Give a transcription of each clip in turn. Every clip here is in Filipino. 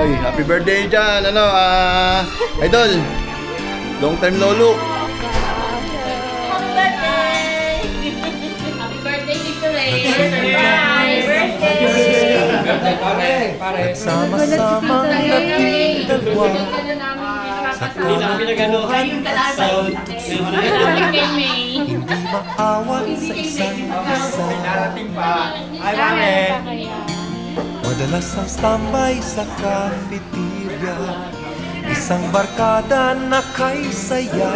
Ay, happy birthday dyan, ano, idol. Long time no look. Happy birthday! Happy birthday, Tito Ray! Surprise! Birthday! Sama-samang nating dalawa sa kalabuhan at sound. Hindi maawat sa isang isa. Madalas ang standby sa cafeteria, isang barkada na kay saya.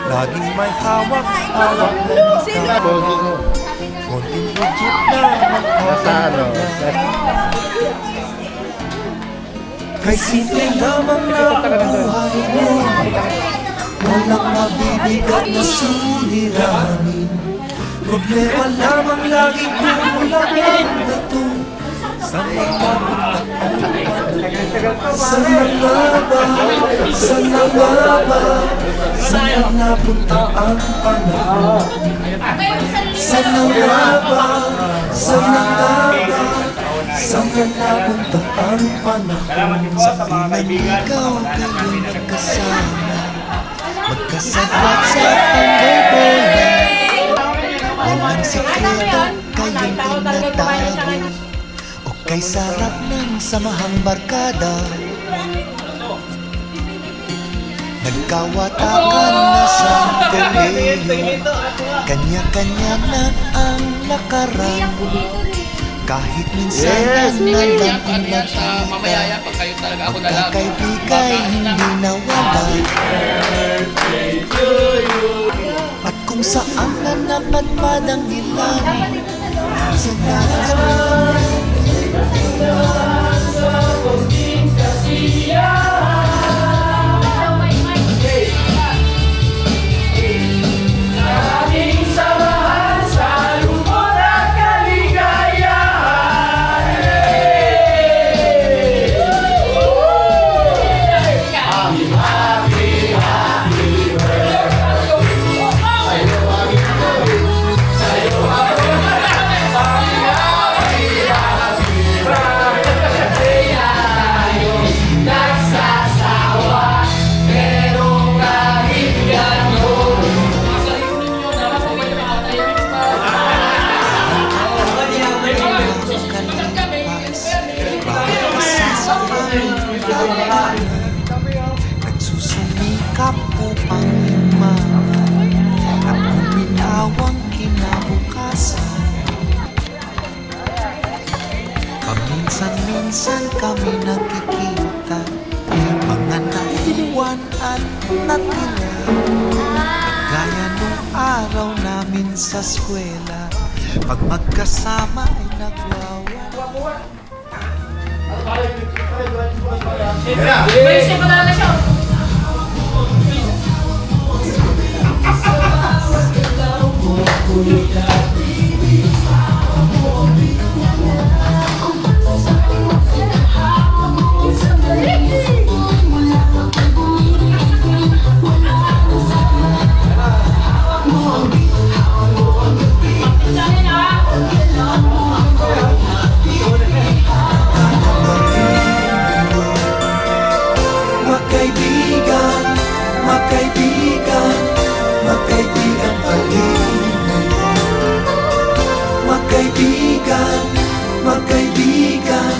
Laging may hawak-hawak na ikaw. Konting budget na magkakanta. Kay simple lamang na buhay mo, walang mabibigat na suliranin. Problema lamang laging kulang ang gatong. Saan na ba? Saan na ba? Saan na ba? Saan napunta ang panahon? Saan na ba? Saan na ba? Saan napunta ang panahon? Sa pinaligaw kayo nagkasama, magkasabwat sa pangbobola. Walang sikreto kayong tinatago, o kay sarap ng samahang barkada. Nagkawatakan na sa kolehiyo, kanya-kanya na ang lakaran. Kahit minsan na lang kung nakita, pagkakaibigay hindi nawala. At kung saan na napadpad ang ilan, sa nagsusumikap upang lumangon at kuminawang kinabukasan. Paminsan-minsan kami nakikita, mga naiwan at natira, gaya nung araw namin sa eskwela, pag magkasama ay nagwawala. Siya pala siya. Magkaibigan, magkaibigan, magkaibigan pa rin ngayon. Magkaibigan, magkaibigan,